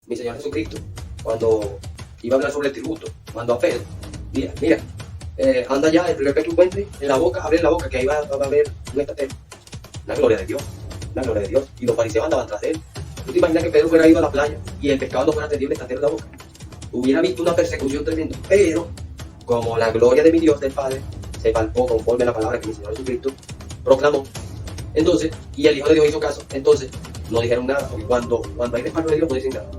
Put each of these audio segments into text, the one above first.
mi Señor Jesucristo, cuando iba a hablar sobre el tributo, mandó a Pedro, mira, anda ya, el primer pez que encuentre, en la boca, abre la boca, que ahí va a haber un estatero. La gloria de Dios, la gloria de Dios. Y los fariseos andaban tras de él. ¿Tú te imaginas que Pedro fuera ido a la playa y el pescado no fuera tendido el estatero en la boca? Hubiera visto una persecución tremenda. Pero, como la gloria de mi Dios, del Padre, se palpó conforme a la palabra que mi Señor Jesucristo proclamó, entonces, y el Hijo de Dios hizo caso, entonces, no dijeron nada. Porque cuando hay respaldo de Dios, no dicen nada.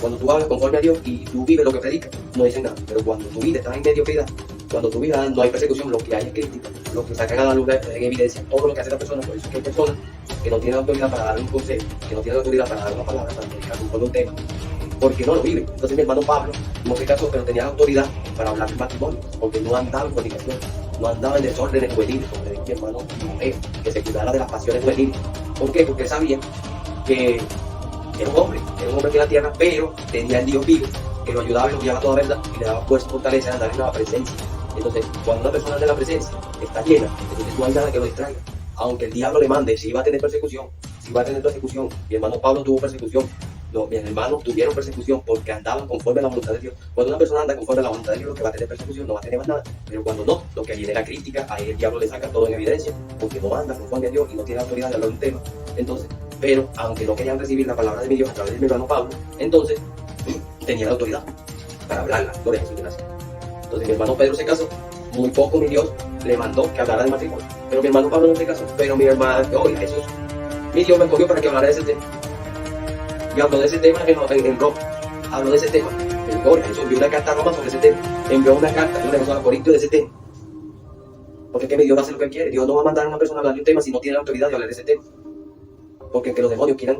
Cuando tú hablas conforme a Dios y tú vives lo que predicas, no dicen nada. Pero cuando tu vida está en mediocridad, cuando tu vida no hay persecución, lo que hay es crítica, lo que sacan a la luz en evidencia, todo lo que hace la persona. Por eso es que hay personas que no tienen autoridad para dar un consejo, que no tienen autoridad para dar una palabra, para predicar conforme a un tema, porque no lo viven. Entonces mi hermano Pablo, no se casó, pero tenía autoridad para hablar del matrimonio, porque no andaba en fornicación, no andaba en desórdenes juveniles, como le dije mi hermano Timoteo, que se cuidara de las pasiones juveniles. ¿Por qué? Porque él sabía que era un hombre que en la tierra, pero tenía el Dios vivo, que lo ayudaba y lo guiaba a toda verdad, y le daba fuerza y fortaleza de andar en la presencia. Entonces, cuando una persona de la presencia está llena, entonces no hay nada que lo distraiga. Aunque el diablo le mande, si va a tener persecución, mi hermano Pablo tuvo persecución, mis hermanos tuvieron persecución porque andaban conforme a la voluntad de Dios. Cuando una persona anda conforme a la voluntad de Dios, lo que va a tener persecución no va a tener más nada. Pero cuando no, lo que viene la crítica, ahí el diablo le saca todo en evidencia, porque no anda conforme a Dios y no tiene autoridad de hablar de un tema. Entonces, pero aunque no querían recibir la palabra de mi Dios a través de mi hermano Pablo, entonces tenía la autoridad para hablarla. Gloria a Jesús. Entonces mi hermano Pedro se casó, muy poco mi Dios le mandó que hablara de matrimonio. Pero mi hermano Pablo no se casó, pero mi hermano, Jesús, mi Dios me escogió para que hablara de ese tema. Y habló de ese tema en Roma, habló de ese tema. Gloria a Jesús, envió una carta a Roma sobre ese tema, envió una carta a Corinto de ese tema. Porque es que mi Dios hace lo que él quiere. Dios no va a mandar a una persona a hablar de un tema si no tiene la autoridad de hablar de ese tema. Porque que los demonios quieran,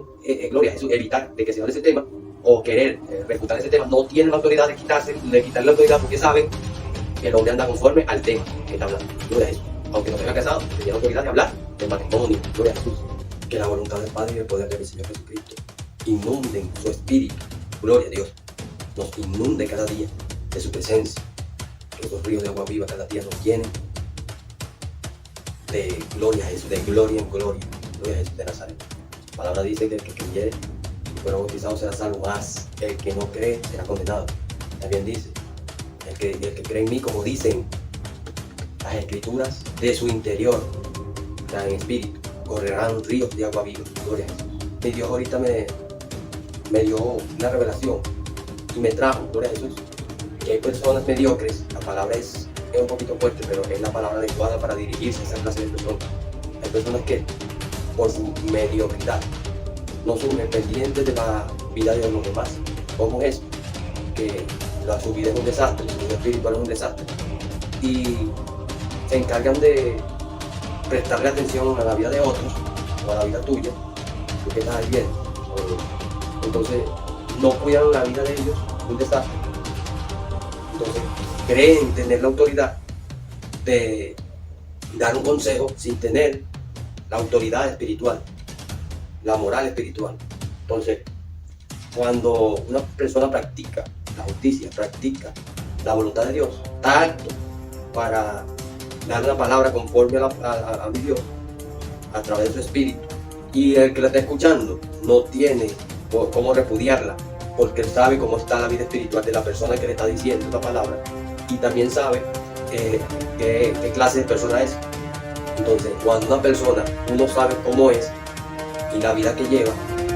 gloria a Jesús, evitar de que se hable de ese tema, o querer refutar ese tema, no tienen la autoridad de quitarle la autoridad, porque saben que el hombre anda conforme al tema que está hablando. Gloria a Jesús. Aunque no tenga casado, tiene la autoridad de hablar del matrimonio. Gloria a Jesús. Que la voluntad del Padre y el poder de mi Señor Jesucristo inunden su espíritu. Gloria a Dios. Nos inunde cada día de su presencia. Que esos ríos de agua viva cada día nos llenen de gloria a Jesús, de gloria en gloria. Gloria a Jesús de Nazaret. La palabra dice que el que creyere y fuera bautizado será salvo, más el que no cree será condenado. También dice, el que cree en mí, como dicen las escrituras, de su interior, en espíritu, correrán ríos de agua viva. Gloria a Jesús. Mi Dios ahorita me dio una revelación y me trajo, gloria a Jesús, que hay personas mediocres. La palabra es un poquito fuerte, pero es la palabra adecuada para dirigirse a esa clase de personas. Hay personas que, por su mediocridad, no son pendientes de la vida de los demás. ¿Cómo es? Que su vida es un desastre, su vida espiritual es un desastre. Y se encargan de prestarle atención a la vida de otros, o a la vida tuya, tú que estás ahí bien. Entonces, no cuidan la vida de ellos, un desastre. Entonces, creen tener la autoridad de dar un consejo sin tener la autoridad espiritual, la moral espiritual. Entonces, cuando una persona practica la justicia, practica la voluntad de Dios, está apto para dar una palabra conforme a mi Dios a través de su espíritu, y el que la está escuchando no tiene cómo repudiarla, porque él sabe cómo está la vida espiritual de la persona que le está diciendo esta palabra, y también sabe qué clase de persona es. Entonces, cuando una persona, uno sabe cómo es y la vida que lleva,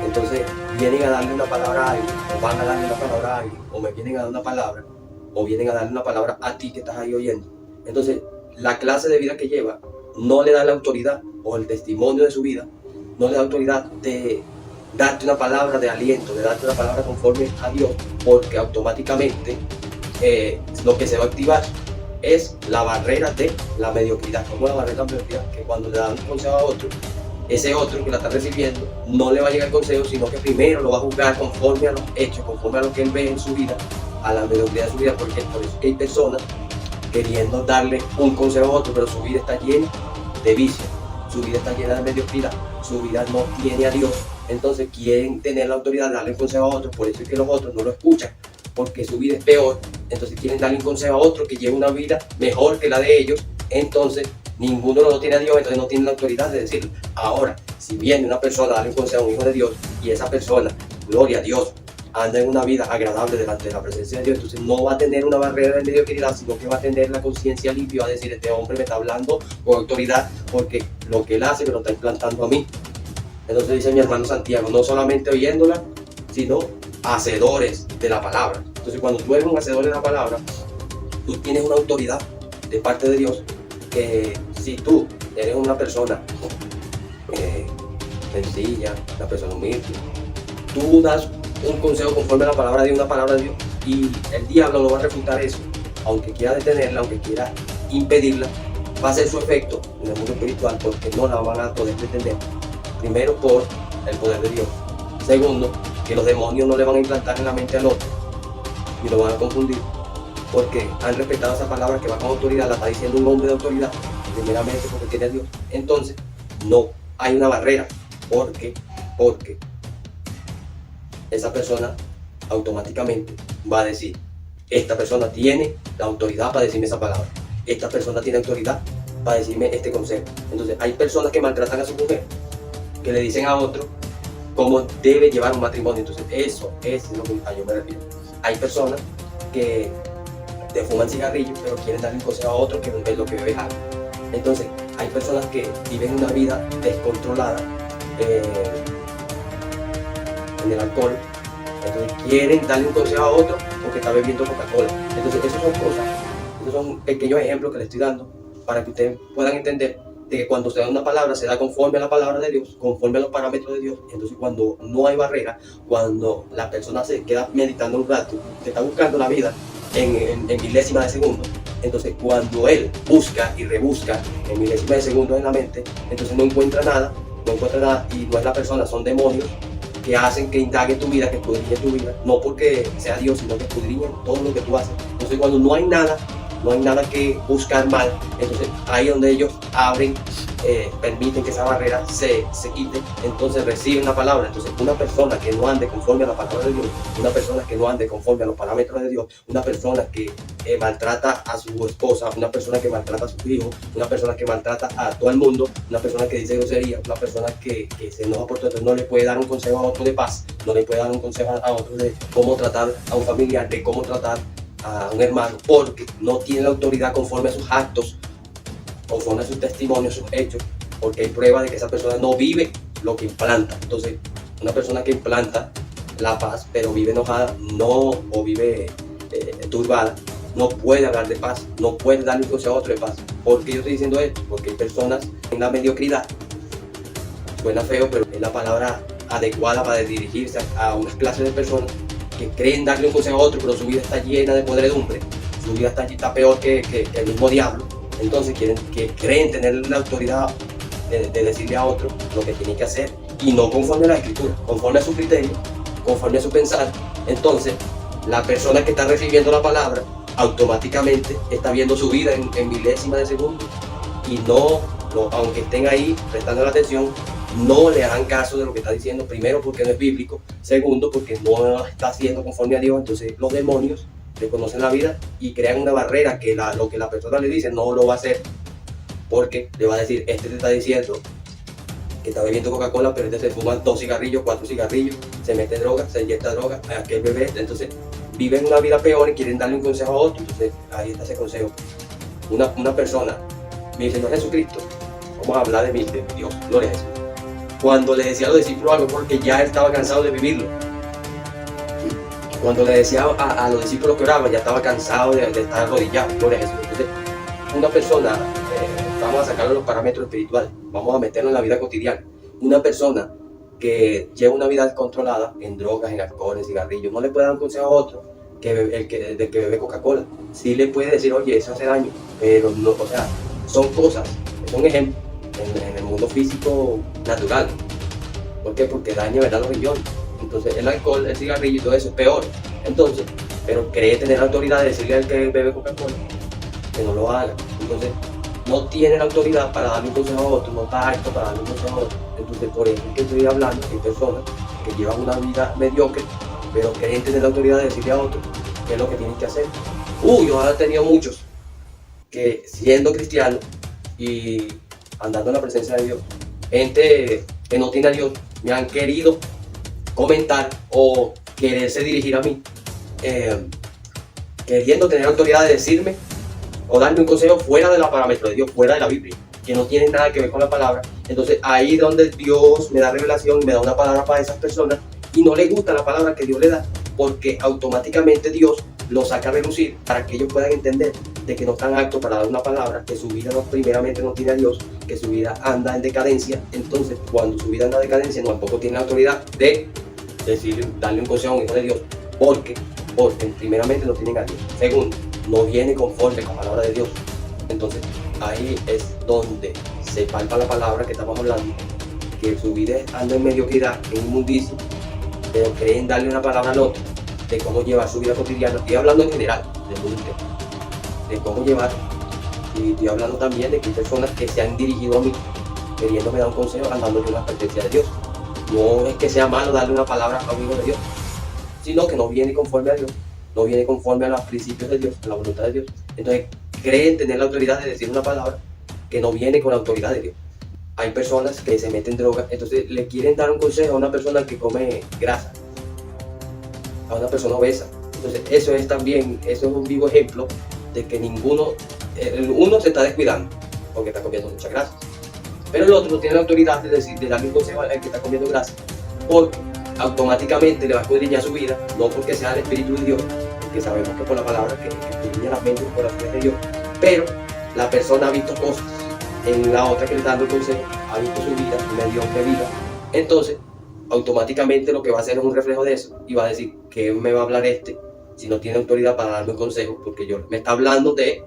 entonces vienen a darle una palabra a alguien, o van a darle una palabra a alguien, o me vienen a dar una palabra, o vienen a darle una palabra a ti que estás ahí oyendo. Entonces, la clase de vida que lleva no le da la autoridad, o el testimonio de su vida, no le da autoridad de darte una palabra de aliento, de darte una palabra conforme a Dios, porque automáticamente lo que se va a activar es la barrera de la mediocridad. ¿Cómo la barrera de la mediocridad? Que cuando le dan un consejo a otro, ese otro que la está recibiendo no le va a llegar el consejo, sino que primero lo va a juzgar conforme a los hechos, conforme a lo que él ve en su vida, a la mediocridad de su vida, porque por eso que hay personas queriendo darle un consejo a otro, pero su vida está llena de vicio, su vida está llena de mediocridad, su vida no tiene a Dios. Entonces quieren tener la autoridad de darle un consejo a otros, por eso es que los otros no lo escuchan, porque su vida es peor. Entonces quieren darle un consejo a otro que lleve una vida mejor que la de ellos. Entonces ninguno lo tiene a Dios, entonces no tiene la autoridad de decirlo. Ahora, si viene una persona a darle un consejo a un hijo de Dios, y esa persona gloria a Dios, anda en una vida agradable delante de la presencia de Dios, entonces no va a tener una barrera de mediocridad, sino que va a tener la conciencia limpia, va a decir, este hombre me está hablando con autoridad porque lo que él hace me lo está implantando a mí. Entonces dice mi hermano Santiago, no solamente oyéndola, sino hacedores de la palabra. Entonces cuando tú eres un hacedor de la palabra, tú tienes una autoridad de parte de Dios, que si tú eres una persona sencilla, una persona humilde, tú das un consejo conforme a la palabra de Dios, una palabra de Dios, y el diablo no va a refutar eso, aunque quiera detenerla, aunque quiera impedirla, va a hacer su efecto en el mundo espiritual, porque no la van a poder detener. Primero, por el poder de Dios. Segundo, que los demonios no le van a implantar en la mente al otro y lo van a confundir, porque han respetado esa palabra que va con autoridad, la está diciendo un hombre de autoridad, primeramente porque tiene a Dios. Entonces, no hay una barrera, porque esa persona automáticamente va a decir, esta persona tiene la autoridad para decirme esa palabra, esta persona tiene autoridad para decirme este consejo. Entonces, hay personas que maltratan a su mujer, que le dicen a otro cómo debe llevar un matrimonio. Entonces eso es lo que yo me refiero. Hay personas que te fuman cigarrillos pero quieren darle un consejo a otro que es lo que bebe algo. Entonces hay personas que viven una vida descontrolada en el alcohol, entonces quieren darle un consejo a otro porque está bebiendo Coca-Cola. Entonces esas son cosas, esos son pequeños ejemplos que les estoy dando para que ustedes puedan entender de que cuando se da una palabra, se da conforme a la palabra de Dios, conforme a los parámetros de Dios. Entonces cuando no hay barrera, cuando la persona se queda meditando un rato, se está buscando la vida en milésimas de segundo, entonces cuando él busca y rebusca en milésimas de segundo en la mente, entonces no encuentra nada y no es la persona, son demonios que hacen que indague tu vida, que escudriñe tu vida, no porque sea Dios, sino que escudriñen todo lo que tú haces. Entonces cuando no hay nada que buscar mal, entonces ahí es donde ellos abren, permiten que esa barrera se quite, entonces reciben la palabra. Entonces una persona que no ande conforme a la palabra de Dios, una persona que no ande conforme a los parámetros de Dios, una persona que maltrata a su esposa, una persona que maltrata a sus hijos, una persona que maltrata a todo el mundo, una persona que dice grosería, una persona que se enoja por todo, entonces no le puede dar un consejo a otro de paz, no le puede dar un consejo a otro de cómo tratar a un familiar, de cómo tratar a un hermano, porque no tiene la autoridad conforme a sus actos, conforme a sus testimonios, sus hechos, porque hay prueba de que esa persona no vive lo que implanta. Entonces, una persona que implanta la paz, pero vive enojada, o vive turbada, no puede hablar de paz, no puede darle un consejo a otro de paz. ¿Por qué yo estoy diciendo esto? Porque hay personas en la mediocridad, suena feo, pero es la palabra adecuada para dirigirse a unas clases de personas que creen darle un consejo a otro, pero su vida está llena de podredumbre, su vida está peor que el mismo diablo. Entonces creen tener la autoridad de decirle a otro lo que tiene que hacer, y no conforme a la escritura, conforme a su criterio, conforme a su pensar. Entonces la persona que está recibiendo la palabra automáticamente está viendo su vida en milésimas de segundo, y aunque estén ahí prestando la atención, no le harán caso de lo que está diciendo. Primero porque no es bíblico, segundo porque no está haciendo conforme a Dios. Entonces los demonios le conocen la vida y crean una barrera que lo que la persona le dice no lo va a hacer, porque le va a decir, este te está diciendo que está bebiendo Coca-Cola, pero este se fuma 2 cigarrillos, 4 cigarrillos, se mete droga, se inyecta droga, aquel bebé. Entonces viven una vida peor y quieren darle un consejo a otro. Entonces ahí está ese consejo. Una persona, mi Señor Jesucristo, vamos a hablar de Dios, gloria a Jesús, cuando le decía a los discípulos algo porque ya estaba cansado de vivirlo. Cuando le decía a los discípulos que oraban, ya estaba cansado de estar arrodillado, gloria a Jesús. Entonces, una persona, vamos a sacarle los parámetros espirituales, vamos a meterlo en la vida cotidiana. Una persona que lleva una vida descontrolada en drogas, en alcohol, en cigarrillos, no le puede dar un consejo a otro del que bebe Coca-Cola. Sí le puede decir, oye, eso hace daño, pero no, o sea, son cosas, son ejemplos en el mundo físico natural. ¿Por qué? Porque daña, ¿verdad?, los riñones. Entonces el alcohol, el cigarrillo y todo eso es peor. Entonces, pero cree tener la autoridad de decirle al que bebe Coca-Cola que no lo haga. Entonces no tiene la autoridad para darle un consejo a otro, no está apto para darle un consejo a otro. Entonces por eso es que estoy hablando de personas que llevan una vida mediocre, pero creen tener la autoridad de decirle a otro qué es lo que tienen que hacer. Yo he tenido muchos que, siendo cristianos y andando en la presencia de Dios, gente que no tiene a Dios, me han querido comentar o quererse dirigir a mí, queriendo tener autoridad de decirme o darme un consejo fuera de la parámetro de Dios, fuera de la Biblia, que no tiene nada que ver con la palabra. Entonces ahí es donde Dios me da revelación y me da una palabra para esas personas y no les gusta la palabra que Dios le da, porque automáticamente Dios lo saca a relucir para que ellos puedan entender de que no están aptos para dar una palabra, que su vida primeramente no tiene a Dios, que su vida anda en decadencia. Entonces cuando su vida anda en decadencia tampoco tiene la autoridad de decirle, darle un consejo a un hijo de Dios, porque primeramente no tienen a Dios, segundo, no viene conforme con la palabra de Dios. Entonces ahí es donde se palpa la palabra que estamos hablando, que su vida anda en mediocridad, en inmundicia, pero creen darle una palabra al otro de cómo llevar su vida cotidiana. Estoy hablando en general del mundo entero, de cómo llevar, y estoy hablando también de que hay personas que se han dirigido a mí queriéndome dar un consejo, dándole una advertencia de Dios. No es que sea malo darle una palabra a un hijo de Dios, sino que no viene conforme a Dios, no viene conforme a los principios de Dios, a la voluntad de Dios. Entonces creen tener la autoridad de decir una palabra que no viene con la autoridad de Dios. Hay personas que se meten droga, entonces le quieren dar un consejo a una persona que come grasa, a una persona obesa. Entonces eso es un vivo ejemplo de que uno se está descuidando porque está comiendo mucha grasa, pero el otro no tiene la autoridad de darle un consejo al que está comiendo grasa, porque automáticamente le va a escudriñar su vida, no porque sea el Espíritu de Dios, porque sabemos que por la palabra que escudriña la mente y el corazón de Dios, pero la persona ha visto cosas en la otra que le está dando el consejo, ha visto su vida, su mediocre vida. Entonces automáticamente lo que va a hacer es un reflejo de eso y va a decir, ¿qué me va a hablar si no tiene autoridad para darme un consejo? Porque me está hablando de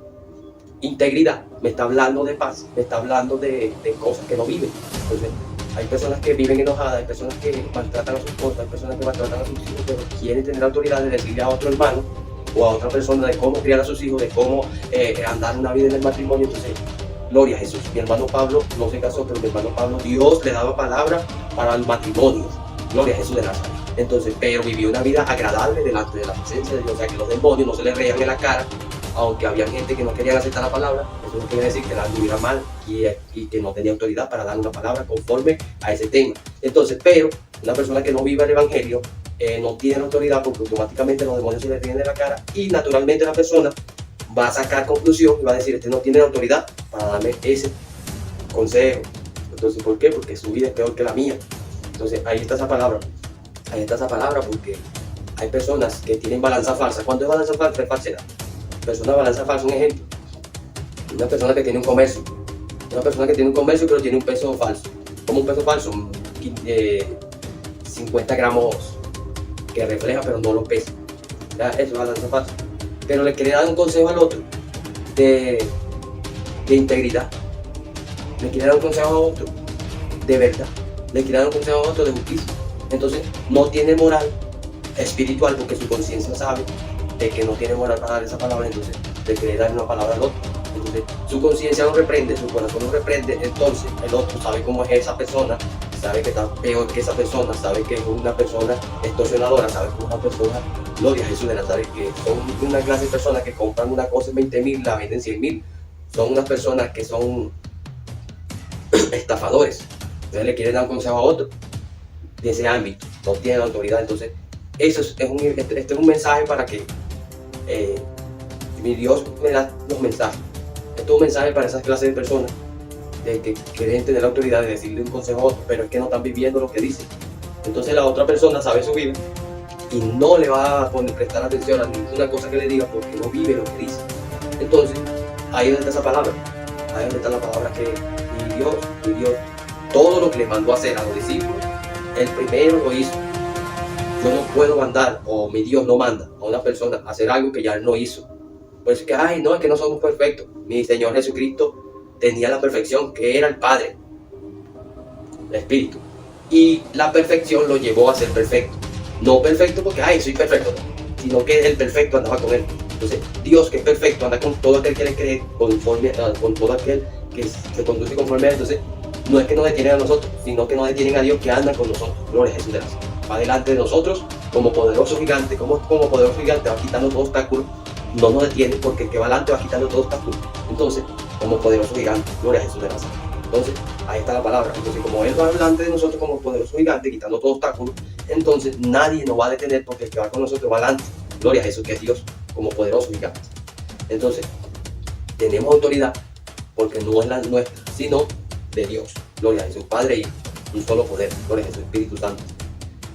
integridad, me está hablando de paz, me está hablando de cosas que no viven. Entonces hay personas que viven enojadas, hay personas que maltratan a sus esposas, hay personas que maltratan a sus hijos, pero quieren tener autoridad de decirle a otro hermano o a otra persona de cómo criar a sus hijos, de cómo andar una vida en el matrimonio. Entonces, gloria a Jesús. Mi hermano Pablo no se casó, pero mi hermano Pablo, Dios le daba palabra para el matrimonio. Gloria a Jesús de Nazaret. Entonces, pero vivió una vida agradable delante de la presencia de Dios. O sea, que los demonios no se le reían en la cara, aunque había gente que no quería aceptar la palabra. Eso no quiere decir que la anduviera mal y que no tenía autoridad para dar una palabra conforme a ese tema. Entonces, pero una persona que no vive el evangelio no tiene autoridad, porque automáticamente los demonios se le ríen de la cara y naturalmente la persona va a sacar conclusión y va a decir, este no tiene autoridad para darme ese consejo. Entonces, ¿por qué? Porque su vida es peor que la mía. Entonces, ahí está esa palabra, porque hay personas que tienen balanza falsa. ¿Cuánto es balanza falsa? Es falsedad. Persona balanza falsa, un ejemplo, una persona que tiene un comercio, pero tiene un peso falso. ¿Cómo un peso falso? 50 gramos que refleja pero no lo pesa. ¿Ya? Eso es balanza falsa. Pero le quiere dar un consejo al otro de integridad, le quiere dar un consejo a otro de verdad, le quiere dar un consejo a otro de justicia. Entonces no tiene moral espiritual, porque su conciencia sabe de que no tiene moral para dar esa palabra. Entonces le quiere dar una palabra al otro. Entonces su conciencia lo reprende, su corazón lo reprende. Entonces el otro sabe cómo es esa persona, sabe que está peor que esa persona, sabe que es una persona extorsionadora, sabe que es una persona, gloria a Jesús de Nazaret, que son una clase de personas que compran una cosa en 20,000, la venden 100,000. Son unas personas que son estafadores. Entonces le quieren dar un consejo a otro de ese ámbito, no tienen autoridad. Entonces eso este es un mensaje para que mi Dios me da los mensajes. Esto es un mensaje para esas clases de personas de que quieren tener la autoridad de decirle un consejo a otro, pero es que no están viviendo lo que dicen. Entonces la otra persona sabe su vida y no le va a prestar atención a ninguna cosa que le diga, porque no vive lo que dice. Entonces ahí está esa palabra, ahí está la palabra que mi Dios, todo lo que le mandó a hacer a los discípulos, el primero lo hizo. Yo no puedo mandar, o mi Dios no manda a una persona a hacer algo que ya él no hizo. Por eso es que, no, es que no somos perfectos. Mi Señor Jesucristo tenía la perfección, que era el Padre, el Espíritu. Y la perfección lo llevó a ser perfecto. No perfecto porque, soy perfecto, no, sino que el perfecto andaba con él. Entonces, Dios, que es perfecto, anda con todo aquel que le cree, con todo aquel que se conduce conforme a él. Entonces, no es que nos detienen a nosotros, sino que nos detienen a Dios, que anda con nosotros. Gloria a Jesús de Nazaret. Va delante de nosotros como poderoso gigante, como poderoso gigante va quitando todo obstáculo. No nos detiene, porque el que va delante va quitando todo obstáculo. Entonces, como poderoso gigante, gloria a Jesús de Nazaret. Entonces, Ahí está la palabra. Entonces, como Él va delante de nosotros como poderoso gigante, quitando todo obstáculo, entonces nadie nos va a detener porque el que va con nosotros va adelante. Gloria a Jesús, que es Dios, como poderoso gigante. Entonces, tenemos autoridad porque no es la nuestra, sino de Dios. Gloria a Jesús, Padre y Hijo, un solo poder. Gloria a Jesús, Espíritu Santo.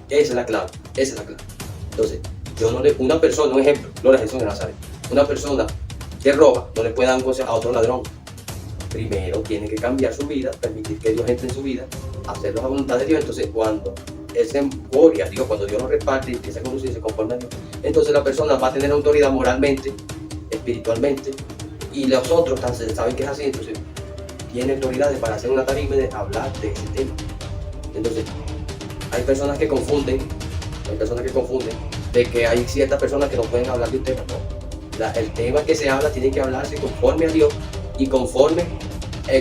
Esa es la clave, esa es la clave. Entonces, una persona, un ejemplo, Gloria a Jesús de Nazaret. Una persona que roba no le puede dar un consejo a otro ladrón. Primero tiene que cambiar su vida, permitir que Dios entre en su vida, hacerlo a la voluntad de Dios. Entonces, cuando Él se gloria a Dios, cuando Dios lo reparte y empieza a conducirse conforme a Dios, entonces la persona va a tener autoridad moralmente, espiritualmente, y los otros saben que es así, entonces tiene autoridades para hacer una tarima de hablar de ese tema. Entonces, hay personas que confunden de que hay ciertas personas que no pueden hablar de un tema. No. El tema que se habla tiene que hablarse conforme a Dios y conforme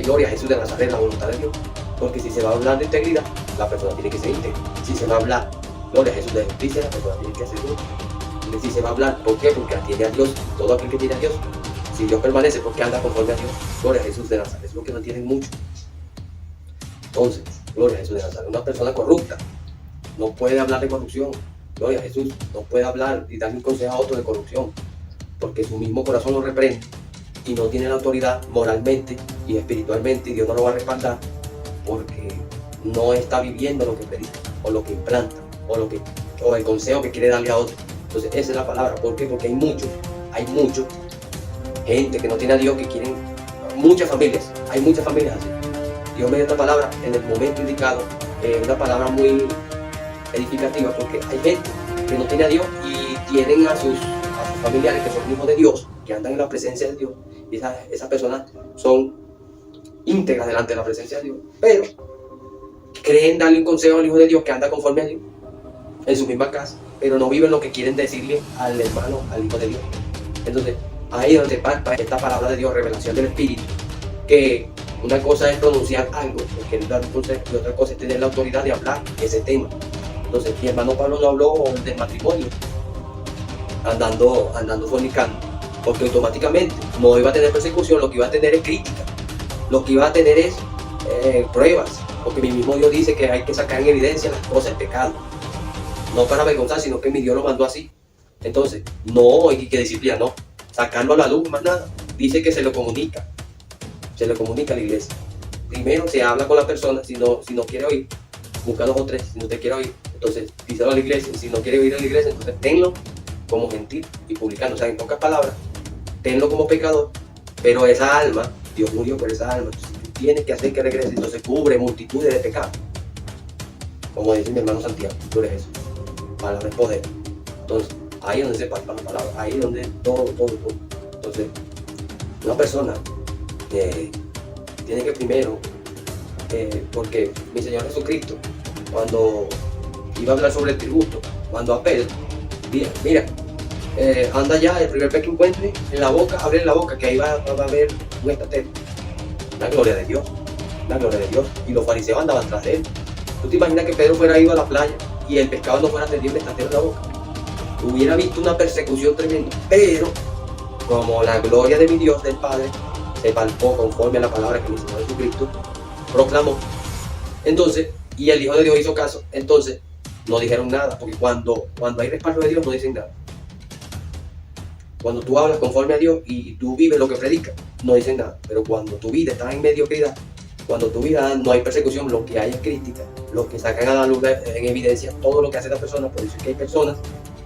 gloria a Jesús de Nazaret, la voluntad de Dios. Porque si se va a hablar de integridad, la persona tiene que ser íntegra. Si se va a hablar gloria a Jesús de justicia, la persona tiene que ser justa. Y si se va a hablar, ¿por qué? Porque atiende a Dios, todo aquel que tiene a Dios. Si Dios permanece, porque anda conforme a Dios. Gloria a Jesús de Nazaret, es lo que no entienden mucho. Entonces, gloria a Jesús de Nazaret, una persona corrupta no puede hablar de corrupción. Gloria a Jesús, no puede hablar y darle un consejo a otro de corrupción, porque su mismo corazón lo reprende y no tiene la autoridad moralmente y espiritualmente, y Dios no lo va a respaldar porque no está viviendo lo que predica, o lo que implanta, o el consejo que quiere darle a otro. Entonces, esa es la palabra. ¿Por qué? Porque hay mucho gente que no tiene a Dios, que quieren, hay muchas familias así. Dios me dio esta palabra en el momento indicado, una palabra muy edificativa, porque hay gente que no tiene a Dios y tienen a sus familiares que son hijos de Dios, que andan en la presencia de Dios, y esas personas son íntegras delante de la presencia de Dios, pero creen darle un consejo al hijo de Dios que anda conforme a Dios en su misma casa, pero no viven lo que quieren decirle al hermano, al hijo de Dios. Entonces, ahí es donde palpa esta palabra de Dios, revelación del Espíritu, que una cosa es pronunciar algo, porque él da un consejo, y otra cosa es tener la autoridad de hablar ese tema. Entonces, mi hermano Pablo no habló del matrimonio, andando fornicando, porque automáticamente no iba a tener persecución, lo que iba a tener es crítica, lo que iba a tener es pruebas, porque mi mismo Dios dice que hay que sacar en evidencia las cosas, el pecado, no para avergonzar, sino que mi Dios lo mandó así. Entonces, no hay que disciplina, no, sacarlo a la luz, más nada, dice que se lo comunica a la iglesia. Primero se habla con la persona, si no quiere oír, busca 2 o 3, si no te quiere oír, entonces díselo a la iglesia, si no quiere oír a la iglesia, entonces tenlo como gentil y publicano, o sea, en pocas palabras, tenlo como pecador, pero esa alma, Dios murió por esa alma, entonces tú tienes que hacer que regrese, entonces cubre multitudes de pecados, como dice mi hermano Santiago, tú eres Jesús, palabra es poder. Entonces, ahí es donde se palpa la palabra, ahí es donde todo. Entonces, una persona tiene que primero, porque mi Señor Jesucristo, cuando iba a hablar sobre el tributo, mandó a Pedro, mira, anda ya, el primer pez que encuentre en la boca, abre la boca, que ahí va a haber un estatero. La gloria de Dios, y los fariseos andaban tras de él. ¿Tú te imaginas que Pedro fuera ido a la playa y el pescado no fuera tenido el estatero en la boca? Hubiera visto una persecución tremenda, pero como la gloria de mi Dios, del Padre, se palpó conforme a la palabra que mi Señor Jesucristo proclamó. Entonces, y el Hijo de Dios hizo caso, entonces no dijeron nada, porque cuando hay respaldo de Dios no dicen nada. Cuando tú hablas conforme a Dios y tú vives lo que predicas, no dicen nada. Pero cuando tu vida está en mediocridad, cuando tu vida no hay persecución, lo que hay es crítica, lo que sacan a la luz en evidencia todo lo que hace la persona. Por eso es que hay personas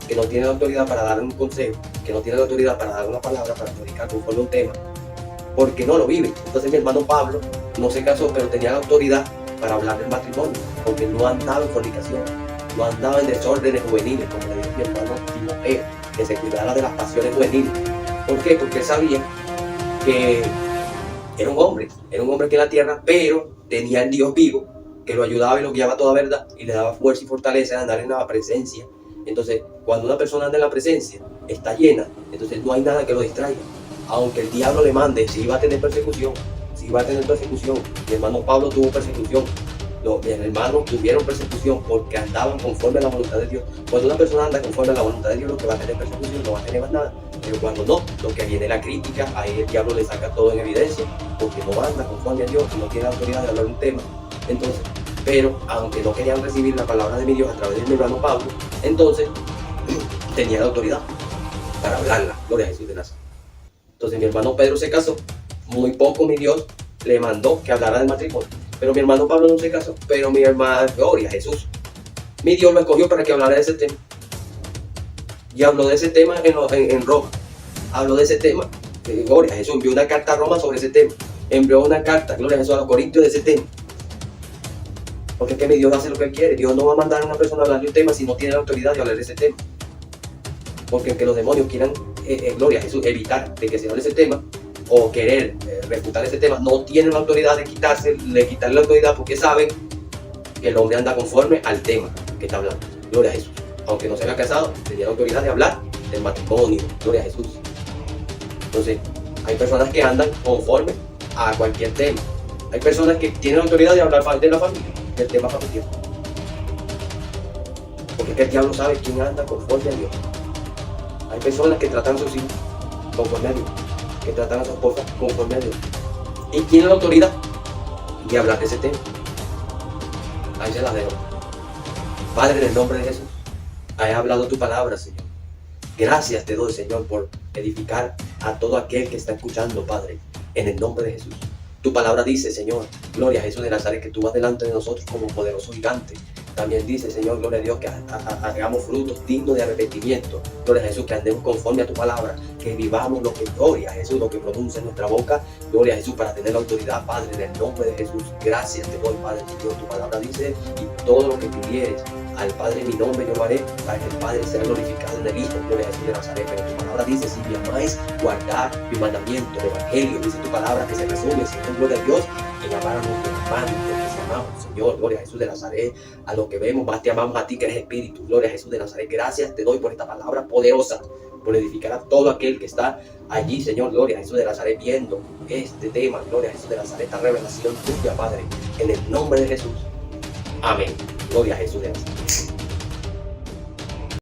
que no tienen autoridad para dar un consejo, que no tienen autoridad para dar una palabra, para predicar conforme a un tema, porque no lo viven. Entonces mi hermano Pablo no se casó, pero tenía la autoridad para hablar del matrimonio, porque no andaba en fornicación, no andaba en desórdenes juveniles, como le dijo mi hermano Timoteo, que se cuidara de las pasiones juveniles. ¿Por qué? Porque él sabía que era un hombre que en la tierra, pero tenía el Dios vivo, que lo ayudaba y lo guiaba a toda verdad, y le daba fuerza y fortaleza de andar en la presencia. Entonces, cuando una persona anda en la presencia, está llena, entonces no hay nada que lo distraiga. Aunque el diablo le mande, si va a tener persecución, mi hermano Pablo tuvo persecución, mis hermanos tuvieron persecución porque andaban conforme a la voluntad de Dios. Cuando una persona anda conforme a la voluntad de Dios, lo que va a tener persecución no va a tener más nada. Pero cuando no, lo que viene la crítica, ahí el diablo le saca todo en evidencia, porque no anda conforme a Dios y no tiene la autoridad de hablar un tema. Entonces, pero aunque no querían recibir la palabra de mi Dios a través de mi hermano Pablo, entonces tenía la autoridad para hablarla. Gloria a Jesús de Nazaret. Entonces mi hermano Pedro se casó, muy poco mi Dios le mandó que hablara del matrimonio, pero mi hermano Pablo no se casó, pero mi hermana, gloria a Jesús, mi Dios lo escogió para que hablara de ese tema. Y habló de ese tema en Roma. Habló de ese tema. Gloria a Jesús. Envió una carta a Roma sobre ese tema. Envió una carta, gloria a Jesús, a los Corintios de ese tema. Porque es que mi Dios hace lo que Él quiere. Dios no va a mandar a una persona a hablar de un tema si no tiene la autoridad de hablar de ese tema. Porque aunque los demonios quieran, gloria a Jesús, evitar de que se hable ese tema o querer refutar ese tema, no tienen la autoridad de quitarle la autoridad porque saben que el hombre anda conforme al tema que está hablando. Gloria a Jesús. Aunque no se haya casado, tenía la autoridad de hablar del matrimonio. Gloria a Jesús. Entonces, hay personas que andan conforme a cualquier tema. Hay personas que tienen la autoridad de hablar de la familia, del tema familiar. Porque es que el diablo sabe quién anda conforme a Dios. Hay personas que tratan a sus hijos conforme a Dios, que tratan a su esposa conforme a Dios. ¿Y quién tiene la autoridad de hablar de ese tema? Ahí se la dejo. Padre, en el nombre de Jesús, has hablado tu palabra, Señor. Gracias te doy, Señor, por edificar a todo aquel que está escuchando, Padre, en el nombre de Jesús. Tu palabra dice, Señor, gloria a Jesús de Nazaret, que tú vas delante de nosotros como poderoso gigante. También dice, Señor, gloria a Dios, que hagamos frutos dignos de arrepentimiento. Gloria a Jesús, que andemos conforme a tu palabra, que vivamos lo que, gloria a Jesús, lo que produce en nuestra boca. Gloria a Jesús, para tener la autoridad, Padre, en el nombre de Jesús. Gracias te doy, Padre, Dios. Tu palabra dice, y todo lo que pidieres al Padre en mi nombre yo lo haré, para que el Padre sea glorificado en el Hijo. Gloria a Jesús de Nazaret. Pero tu palabra dice, si me amáis, guardad mi mandamiento, el Evangelio. Dice tu palabra que se resume, Señor, gloria a Dios, en amar a nuestros hermanos, que se amamos, Señor, gloria a Jesús de Nazaret. A lo que vemos, más te amamos a ti que eres Espíritu. Gloria a Jesús de Nazaret. Gracias te doy por esta palabra poderosa, por edificar a todo aquel que está allí, Señor, gloria a Jesús de Nazaret, viendo este tema, gloria a Jesús de Nazaret, esta revelación tuya, Padre, en el nombre de Jesús. Amén. Gloria a Jesús de Nazaret.